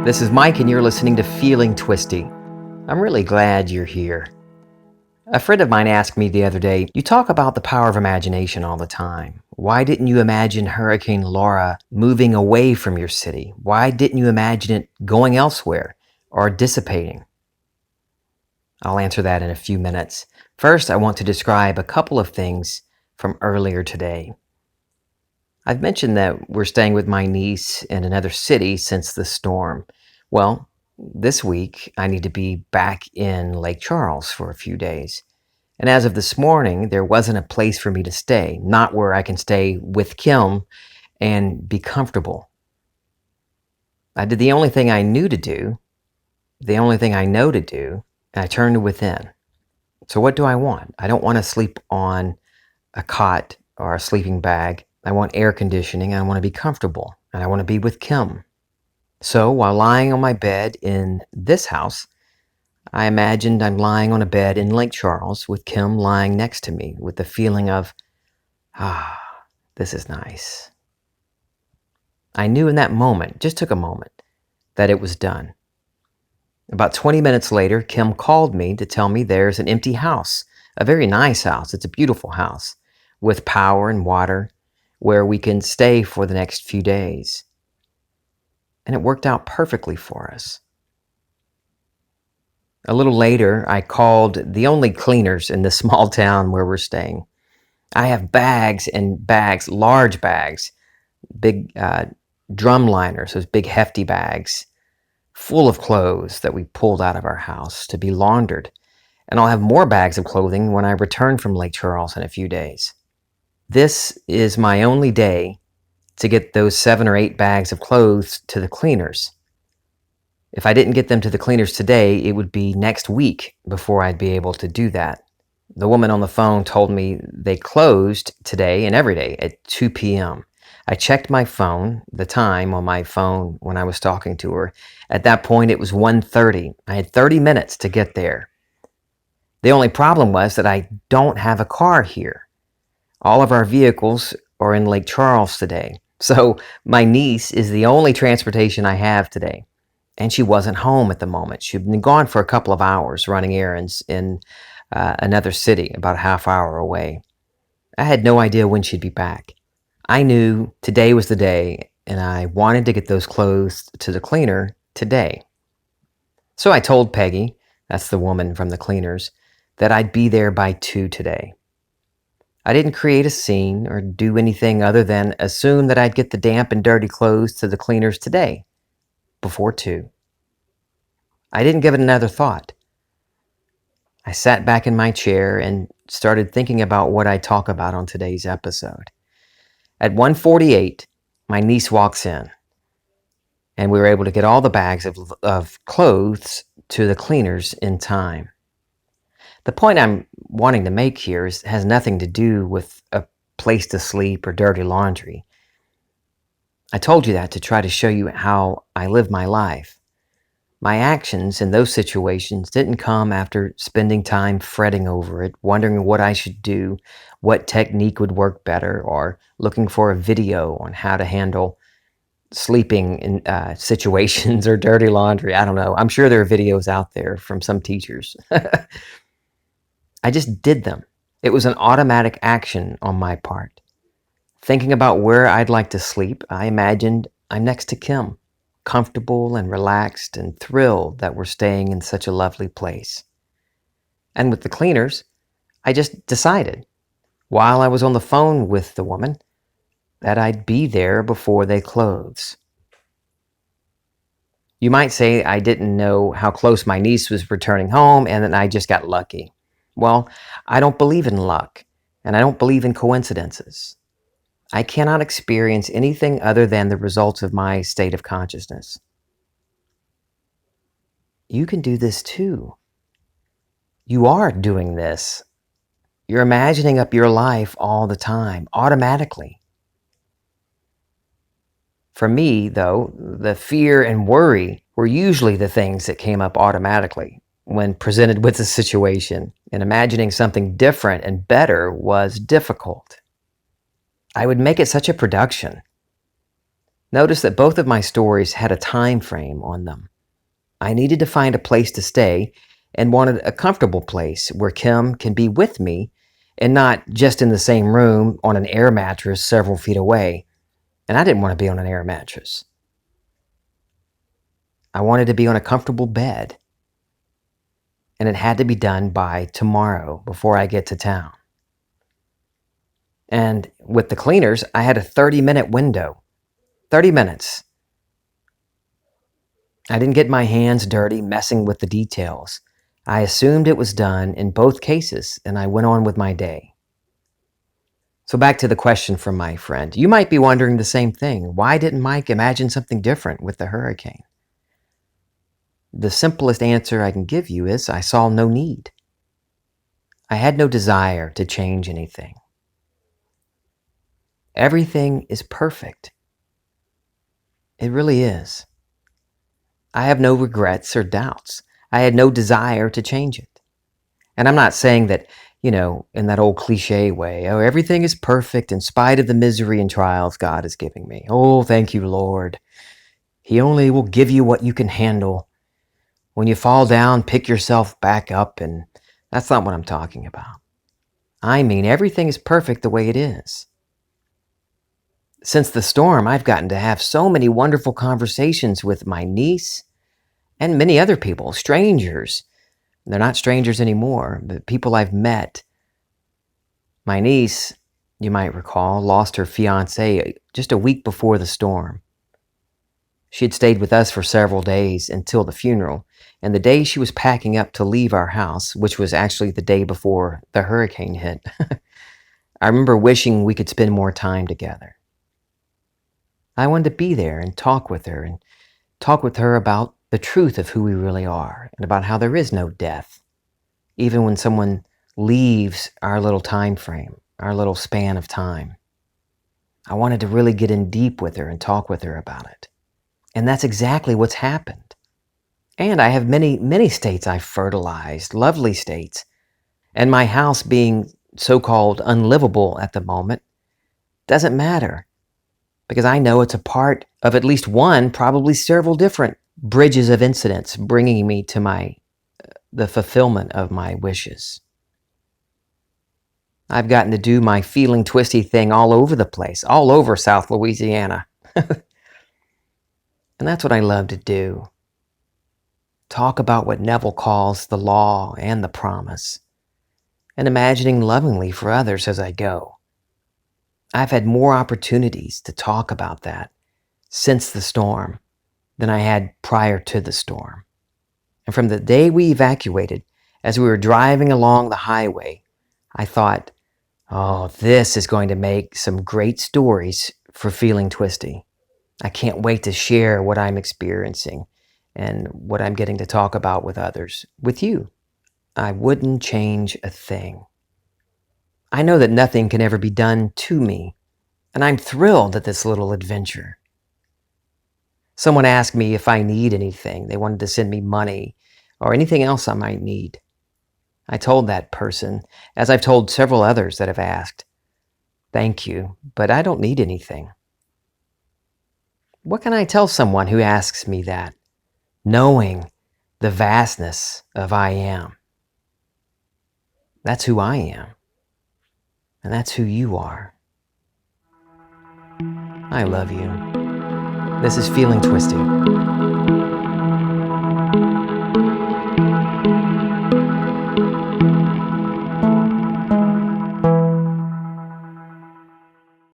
This is Mike, and you're listening to Feeling Twisty. I'm really glad you're here. A friend of mine asked me the other day, "You talk about the power of imagination all the time. Why didn't you imagine Hurricane Laura moving away from your city? Why didn't you imagine it going elsewhere or dissipating?" I'll answer that in a few minutes. First, I want to describe a couple of things from earlier today. I've mentioned that we're staying with my niece in another city since the storm. Well, this week I need to be back in Lake Charles for a few days. And as of this morning, there wasn't a place for me to stay, not where I can stay with Kim and be comfortable. I did the only thing I knew to do, the only thing I know to do, and I turned to within. So what do I want? I don't want to sleep on a cot or a sleeping bag. I want air conditioning, and I want to be comfortable, and I want to be with Kim. So while lying on my bed in this house, I imagined I'm lying on a bed in Lake Charles with Kim lying next to me with the feeling of, this is nice. I knew in that moment, just took a moment, that it was done. About 20 minutes later, Kim called me to tell me there's an empty house, a very nice house. It's a beautiful house with power and water where we can stay for the next few days. And it worked out perfectly for us. A little later, I called the only cleaners in this small town where we're staying. I have bags and bags, large bags, big drum liners, those big hefty bags, full of clothes that we pulled out of our house to be laundered. And I'll have more bags of clothing when I return from Lake Charles in a few days. This is my only day to get those 7 or 8 bags of clothes to the cleaners. If I didn't get them to the cleaners today, it would be next week before I'd be able to do that. The woman on the phone told me they closed today and every day at 2 p.m. I checked my phone, the time on my phone when I was talking to her. At that point, it was 1:30. I had 30 minutes to get there. The only problem was that I don't have a car here. All of our vehicles are in Lake Charles today. So my niece is the only transportation I have today. And she wasn't home at the moment. She'd been gone for a couple of hours running errands in another city about a half hour away. I had no idea when she'd be back. I knew today was the day, and I wanted to get those clothes to the cleaner today. So I told Peggy, that's the woman from the cleaners, that I'd be there by 2 today. I didn't create a scene or do anything other than assume that I'd get the damp and dirty clothes to the cleaners today, before 2. I didn't give it another thought. I sat back in my chair and started thinking about what I'd talk about on today's episode. At 1:48, my niece walks in, and we were able to get all the bags of clothes to the cleaners in time. The point I'm wanting to make here has nothing to do with a place to sleep or dirty laundry. I told you that to try to show you how I live my life. My actions in those situations didn't come after spending time fretting over it, wondering what I should do, what technique would work better, or looking for a video on how to handle sleeping in situations or dirty laundry. I don't know. I'm sure there are videos out there from some teachers. I just did them. It was an automatic action on my part. Thinking about where I'd like to sleep, I imagined I'm next to Kim, comfortable and relaxed and thrilled that we're staying in such a lovely place. And with the cleaners, I just decided, while I was on the phone with the woman, that I'd be there before they close. You might say I didn't know how close my niece was returning home and that I just got lucky. Well, I don't believe in luck, and I don't believe in coincidences. I cannot experience anything other than the results of my state of consciousness. You can do this too. You are doing this. You're imagining up your life all the time, automatically. For me, though, the fear and worry were usually the things that came up automatically when presented with a situation, and imagining something different and better was difficult. I would make it such a production. Notice that both of my stories had a time frame on them. I needed to find a place to stay and wanted a comfortable place where Kim can be with me and not just in the same room on an air mattress several feet away. And I didn't want to be on an air mattress. I wanted to be on a comfortable bed. And it had to be done by tomorrow before I get to town. And with the cleaners, I had a 30-minute window. 30 minutes. I didn't get my hands dirty messing with the details. I assumed it was done in both cases, and I went on with my day. So back to the question from my friend. You might be wondering the same thing. Why didn't Mike imagine something different with the hurricane? The simplest answer I can give you is I saw no need. I had no desire to change anything. Everything is perfect. It really is. I have no regrets or doubts. I had no desire to change it. And I'm not saying that, in that old cliche way, oh, everything is perfect in spite of the misery and trials God is giving me. Oh, thank you, Lord. He only will give you what you can handle. When you fall down, pick yourself back up, and that's not what I'm talking about. I mean, everything is perfect the way it is. Since the storm, I've gotten to have so many wonderful conversations with my niece and many other people, strangers. They're not strangers anymore, but people I've met. My niece, you might recall, lost her fiancé just a week before the storm. She had stayed with us for several days until the funeral, and the day she was packing up to leave our house, which was actually the day before the hurricane hit, I remember wishing we could spend more time together. I wanted to be there and talk with her about the truth of who we really are and about how there is no death, even when someone leaves our little time frame, our little span of time. I wanted to really get in deep with her and talk with her about it. And that's exactly what's happened. And I have many, many states I've fertilized, lovely states. And my house being so-called unlivable at the moment doesn't matter, because I know it's a part of at least one, probably several different bridges of incidents bringing me to the fulfillment of my wishes. I've gotten to do my feeling twisty thing all over the place, all over South Louisiana. And that's what I love to do. Talk about what Neville calls the law and the promise, and imagining lovingly for others as I go. I've had more opportunities to talk about that since the storm than I had prior to the storm. And from the day we evacuated, as we were driving along the highway, I thought, oh, this is going to make some great stories for Feeling Twisty. I can't wait to share what I'm experiencing and what I'm getting to talk about with others, with you. I wouldn't change a thing. I know that nothing can ever be done to me, and I'm thrilled at this little adventure. Someone asked me if I need anything. They wanted to send me money or anything else I might need. I told that person, as I've told several others that have asked, thank you, but I don't need anything. What can I tell someone who asks me that, knowing the vastness of I am? That's who I am, and that's who you are. I love you. This is Feeling Twisty.